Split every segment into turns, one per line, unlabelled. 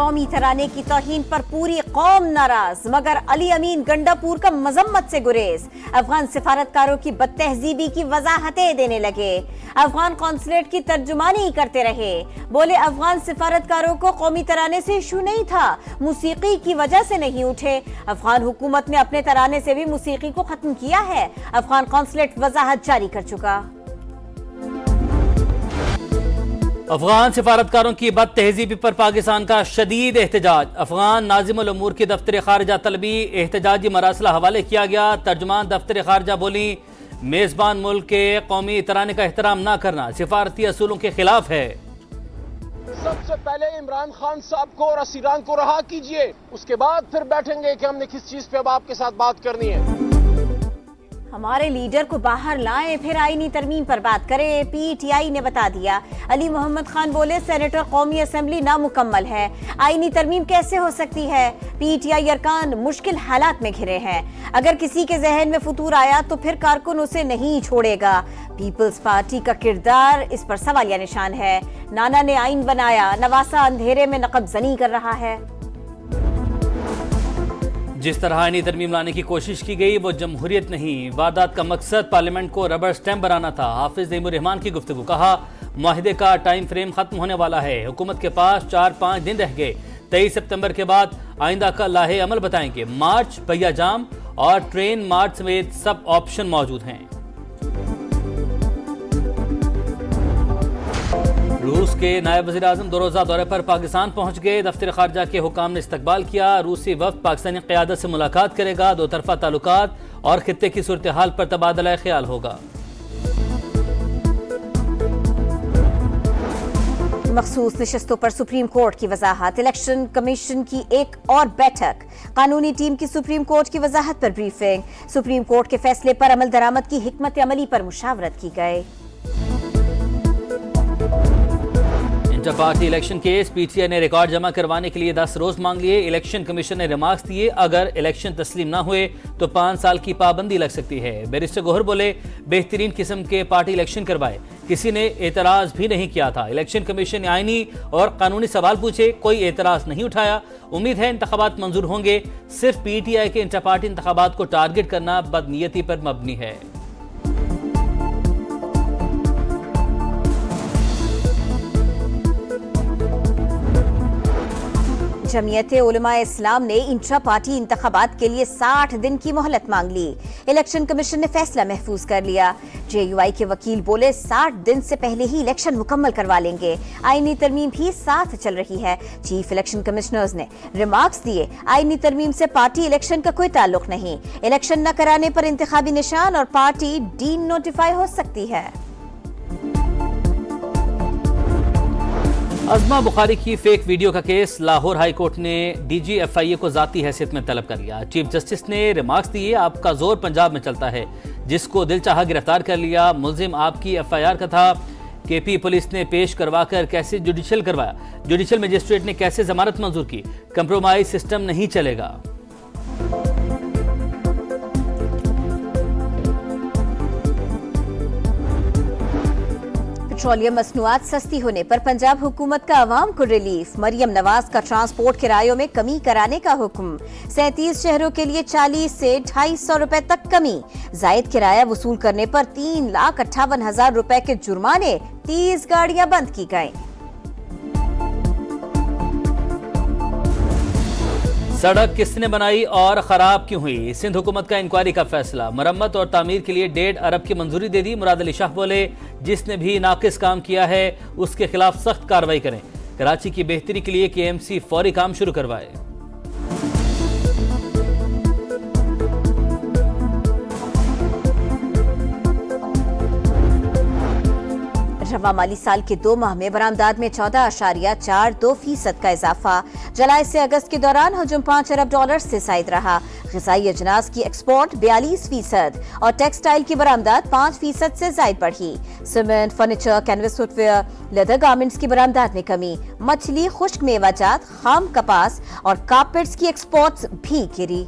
कौमी तराने की तौहीन पर पूरी कौम नाराज, मगर अली अमीन गंडापुर का मजम्मत से गुरेज। अफगान सिफारतकारों की बदतहजीबी की वजाहतें देने लगे। अफगान कौंसलेट की तर्जुमानी करते रहे। बोले अफगान सिफारतकारों को कौमी तराने से इशू नहीं था, मूसीकी की वजह से नहीं उठे। अफगान हुकूमत ने अपने तराने से भी मूसीकी को खत्म किया है। अफगान कौंसलेट वजाहत जारी कर चुका।
अफगान सिफारतकारों की बद तहजीबी पर पाकिस्तान का शदीद एहतजाज। अफगान नाजिमुल उमूर की दफ्तर खारजा तलबी एहतजाजी मरासला हवाले किया गया। तर्जुमान दफ्तर खारजा बोली मेजबान मुल्क के कौमी तराने का एहतराम न करना सिफारती असूलों के खिलाफ है।
सबसे पहले इमरान खान साहब को और असीरान को रहा कीजिए, उसके बाद फिर बैठेंगे कि हमने किस चीज पे अब आपके साथ बात करनी है।
हमारे लीडर को बाहर लाएं, फिर आईनी तरमीम पर बात करें, पीटीआई ने बता दिया। अली मोहम्मद खान बोले सेनेटर कौमी असेंबली नामुकम्मल है, आईनी तरमीम कैसे हो सकती है। पीटीआई अरकान मुश्किल हालात में घिरे हैं। अगर किसी के जहन में फतूर आया तो फिर कारकुन उसे नहीं छोड़ेगा। पीपल्स पार्टी का किरदार इस पर सवालिया निशान है। नाना ने आइन बनाया, नवासा अंधेरे में नकबजनी कर रहा है।
जिस तरह आईनी तरमीम लाने की कोशिश की गई वो जमहूरियत नहीं, वारदात का मकसद पार्लियामेंट को रबर स्टैम्प बनाना था। हाफिज नईमुर रहमान की गुफ्तगू, कहा मुआहिदे का टाइम फ्रेम खत्म होने वाला है, हुकूमत के पास 4-5 दिन रह गए। 23 सितंबर के बाद आइंदा का लाहे अमल बताएंगे। मार्च, पहिया जाम और ट्रेन मार्च समेत सब ऑप्शन मौजूद हैं। रूस के नायब वज़ीर आज़म 2 रोज़ा दौरे पर पाकिस्तान पहुंच गए। दफ्तर खारजा के हुकाम ने इस्तकबाल किया। रूसी वफ़द पाकिस्तानी क़यादत से मुलाकात करेगा। 2 तरफ़ा ताल्लुकात और खित्ते की सूरत हाल पर तबादला ख्याल होगा।
मखसूस नशस्तों पर सुप्रीम कोर्ट की वजाहत। इलेक्शन कमीशन की एक और बैठक। कानूनी टीम की सुप्रीम कोर्ट की वजाहत पर ब्रीफिंग। सुप्रीम कोर्ट के फैसले पर अमल दरामद की हिकमत अमली पर मुशावरत की गई।
Inter party election case, PTI ने रिकॉर्ड जमा करवाने के लिए 10 रोज मांग लिए। इलेक्शन कमीशन ने रिमार्क्स दिए, अगर इलेक्शन तस्लीम ना हुए तो 5 साल की पाबंदी लग सकती है। बैरिस्टर गोहर बोले बेहतरीन किस्म के पार्टी इलेक्शन करवाए, किसी ने एतराज भी नहीं किया था। इलेक्शन कमीशन ने आईनी और कानूनी सवाल पूछे, कोई एतराज नहीं उठाया। उम्मीद है इंतखाबात मंजूर होंगे। सिर्फ पीटीआई के इंटर पार्टी इंतखाबात को टारगेट करना बदनीयती पर मबनी है।
जमीयत उलमा इस्लाम ने इंट्रा पार्टी इंतखाबात के लिए 60 दिन की मोहलत मांग ली। इलेक्शन कमीशन ने फैसला महफूज कर लिया। जेयूआई के वकील बोले 60 दिन से पहले ही इलेक्शन मुकम्मल करवा लेंगे। आईनी तरमीम भी साथ चल रही है। चीफ इलेक्शन कमिश्नर्स ने रिमार्क्स दिए, आईनी तरमीम से पार्टी इलेक्शन का कोई ताल्लुक नहीं। इलेक्शन न कराने पर इंतखाबी निशान और पार्टी डी नोटिफाई हो सकती है।
अज़मा बुखारी की फेक वीडियो का केस, लाहौर हाई कोर्ट ने DGFIA को जाती हैसियत में तलब कर लिया। चीफ जस्टिस ने रिमार्क्स दिए, आपका जोर पंजाब में चलता है, जिसको दिल चाहा गिरफ्तार कर लिया। मुलजिम आपकी FIR का था। KP पुलिस ने पेश करवाकर कैसे जुडिशियल करवाया, जुडिशियल मजिस्ट्रेट ने कैसे जमानत मंजूर की, कंप्रोमाइज सिस्टम नहीं चलेगा।
पेट्रोलियम मसनूआत सस्ती होने पर पंजाब हुकूमत का अवाम को रिलीफ। मरियम नवाज का ट्रांसपोर्ट किरायों में कमी कराने का हुक्म। 37 शहरों के लिए 40 से 250 रुपए तक कमी। जायद किराया वसूल करने पर 3,58,000 रुपए के जुर्माने। 30 गाड़ियां बंद की गईं।
सड़क किसने बनाई और खराब क्यों हुई, सिंध हुकूमत का इंक्वायरी का फैसला। मरम्मत और तामीर के लिए 1.5 अरब की मंजूरी दे दी। मुराद अली शाह बोले जिसने भी नाकिस काम किया है उसके खिलाफ सख्त कार्रवाई करें। कराची की बेहतरी के लिए KMC फौरी काम शुरू करवाए।
रवा माली साल के 2 माह में बरामदात में 14.42% का इजाफा। जुलाई से अगस्त के दौरान हजम $5 अरब से जायद रहा। ग़िज़ाई अजनास की एक्सपोर्ट 42% और टेक्सटाइल की बरामदात 5% से जायद बढ़ी। Cement, furniture, canvas, footwear, leather garments की बरामदात में कमी। मछली, खुश्क मेवाजात, खाम कपास और कारपेट्स की एक्सपोर्ट्स भी गिरी।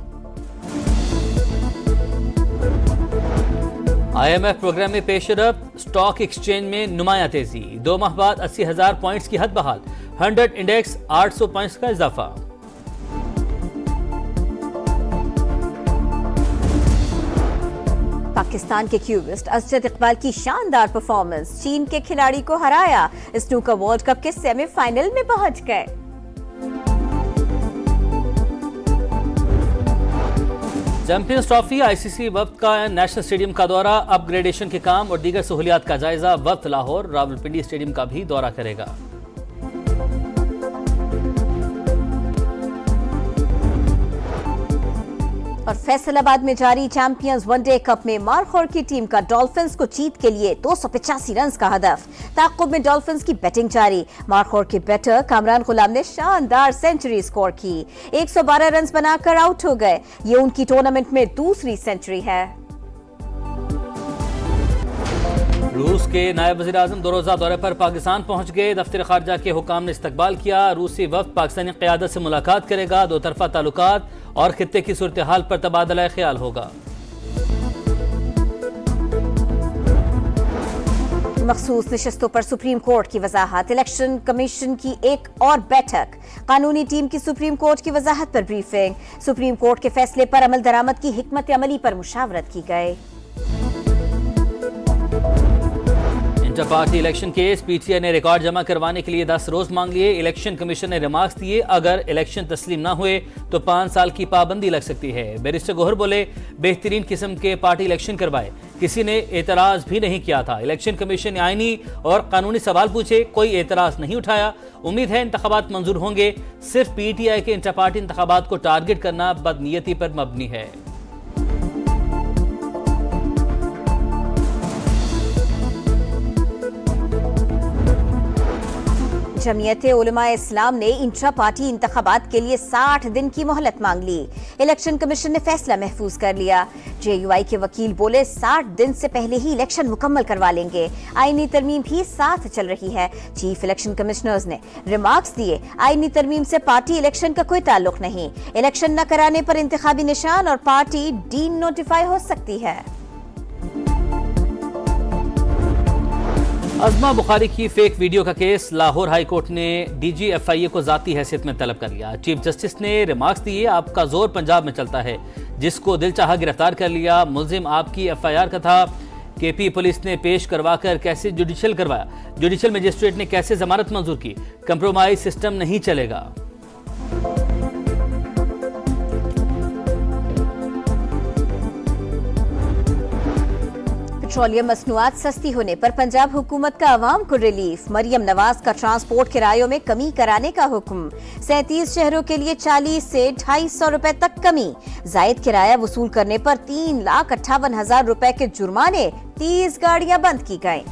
IMF प्रोग्राम में पेशरफ, स्टॉक एक्सचेंज में नुमाया तेजी, 2 माह बाद 80,000 पॉइंट्स की हद बहाल, 100 इंडेक्स 800 पॉइंट्स का इजाफा।
पाकिस्तान के क्यूबिस्ट असजद इकबाल की शानदार परफॉर्मेंस, चीन के खिलाड़ी को हराया, स्नूकर वर्ल्ड कप के सेमीफाइनल में पहुंच गए।
चैंपियंस ट्रॉफी, ICC वक्त का नेशनल स्टेडियम का दौरा, अपग्रेडेशन के काम और दीगर सहूलियात का जायजा, वक्त लाहौर रावलपिंडी स्टेडियम का भी दौरा करेगा।
और फैसलाबाद में जारी चैंपियंस वनडे कप में मारखोर की टीम का डॉल्फिन्स को जीत के लिए 285 रन का हदफ। ताक़ुब में डॉल्फिन्स की बैटिंग जारी, मारखोर के बैटर कामरान गुलाम ने शानदार सेंचुरी स्कोर की, 112 रन बनाकर आउट हो गए। ये उनकी टूर्नामेंट में दूसरी सेंचुरी है।
रूस के नायब वज़ीर आज़म 2 रोज़ा दौरे पर पाकिस्तान पहुंच गए। दफ्तर खारजा के हुकाम ने इस्तकबाल किया। रूसी वफ़द पाकिस्तानी क़यादत से मुलाकात करेगा। 2 तरफ़ा ताल्लुकात और खित्ते की सूरत हाल पर तबादला ख्याल होगा।
मखसूस नशस्तों पर सुप्रीम कोर्ट की वजाहत, इलेक्शन कमीशन की एक और बैठक, कानूनी टीम की सुप्रीम कोर्ट की वजाहत पर ब्रीफिंग, सुप्रीम कोर्ट के फैसले पर अमल दरामद की हिकमत अमली पर मुशावरत की गई।
Inter party election case, PTI ने रिकॉर्ड जमा करवाने के लिए 10 रोज मांग लिए। इलेक्शन कमीशन ने रिमार्क्स दिए, अगर इलेक्शन तस्लीम ना हुए तो 5 साल की पाबंदी लग सकती है। बैरिस्टर गोहर बोले, बेहतरीन किस्म के पार्टी इलेक्शन करवाए, किसी ने एतराज भी नहीं किया था। इलेक्शन कमीशन ने आईनी और कानूनी सवाल पूछे, कोई एतराज नहीं उठाया। उम्मीद है इंतखाबात मंजूर होंगे। सिर्फ PTI के इंटर पार्टी इंतखाबात को टारगेट करना बदनीयती पर मबनी है।
जमीयत उलमा इस्लाम ने इंट्रा पार्टी इंतखाबात के लिए 60 दिन की मोहलत मांग ली। इलेक्शन कमीशन ने फैसला महफूज कर लिया। JUI के वकील बोले, 60 दिन से पहले ही इलेक्शन मुकम्मल करवा लेंगे। आईनी तरमीम भी साथ चल रही है। चीफ इलेक्शन कमिश्नर्स ने रिमार्क्स दिए, आईनी तरमीम से पार्टी इलेक्शन का कोई ताल्लुक नहीं। इलेक्शन न कराने पर इंतखाबी निशान और पार्टी डी नोटिफाई हो सकती है।
अज़मा बुखारी की फेक वीडियो का केस, लाहौर हाई कोर्ट ने DG FIA को जाती हैसियत में तलब कर लिया। चीफ जस्टिस ने रिमार्क्स दिए, आपका जोर पंजाब में चलता है, जिसको दिल चाहा गिरफ्तार कर लिया। मुलजिम आपकी FIR का था। KP पुलिस ने पेश करवाकर कैसे जुडिशल करवाया, जुडिशल मजिस्ट्रेट ने कैसे जमानत मंजूर की, कंप्रोमाइज सिस्टम नहीं चलेगा।
पेट्रोलियम मसनूआत सस्ती होने पर पंजाब हुकूमत का अवाम को रिलीफ, मरियम नवाज का ट्रांसपोर्ट किरायों में कमी कराने का हुक्म। 37 शहरों के लिए 40 से 250 रुपए तक कमी। जायद किराया वसूल करने पर 3,58,000 रुपए के जुर्माने, 30 गाड़ियां बंद की गईं।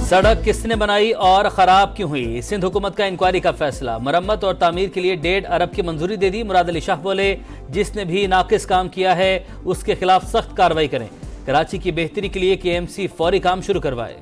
सड़क किसने बनाई और खराब क्यों हुई, सिंध हुकूमत का इंक्वायरी का फैसला। मरम्मत और तामीर के लिए 1.5 अरब की मंजूरी दे दी। मुराद अली शाह बोले, जिसने भी नाकिस काम किया है उसके खिलाफ सख्त कार्रवाई करें। कराची की बेहतरी के लिए KMC फौरी काम शुरू करवाए।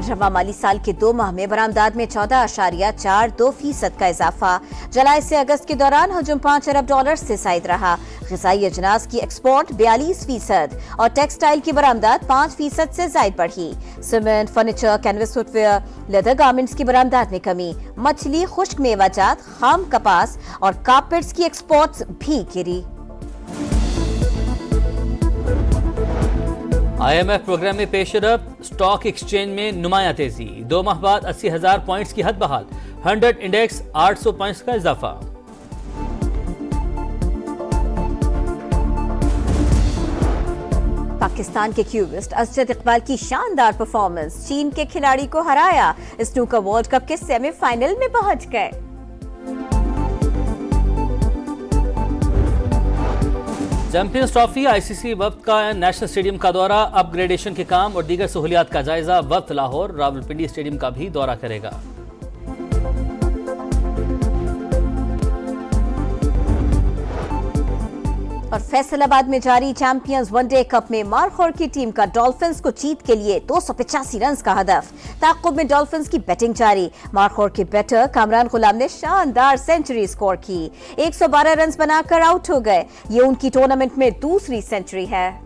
रवा माली साल के 2 माह में बरामदात में 14.42% का इजाफा। जुलाई से अगस्त के दौरान हजम $5 अरब से जायद रहा। ग़िज़ाई अजनास की एक्सपोर्ट 42% और टेक्सटाइल की बरामदात 5% से जायद बढ़ी। Cement, furniture, canvas, footwear, leather garments की बरामदात में कमी। मछली, खुश्क मेवाजात, खाम कपास और कारपेट्स की एक्सपोर्ट्स भी गिरी।
IMF प्रोग्राम में पेशरफ, स्टॉक एक्सचेंज में नुमाया तेजी, 2 माह बाद 80,000 पॉइंट्स की हद बहाल, 100 इंडेक्स 800 पॉइंट्स का इजाफा।
पाकिस्तान के क्यूबिस्ट असजद इकबाल की शानदार परफॉर्मेंस, चीन के खिलाड़ी को हराया, स्नूकर वर्ल्ड कप के सेमीफाइनल में पहुंच गए।
चैंपियंस ट्रॉफी, ICC वक्त का नेशनल स्टेडियम का दौरा, अपग्रेडेशन के काम और दीगर सहूलियात का जायजा, वक्त लाहौर रावलपिंडी स्टेडियम का भी दौरा करेगा।
और फैसलाबाद में जारी चैंपियंस वनडे कप में मारखोर की टीम का डॉल्फिन्स को जीत के लिए 285 रन का हदफ। ताक़ुब में डॉल्फिन्स की बैटिंग जारी। मारखोर के बैटर कामरान गुलाम ने शानदार सेंचुरी स्कोर की। 112 रन बनाकर आउट हो गए। ये उनकी टूर्नामेंट में दूसरी सेंचुरी है।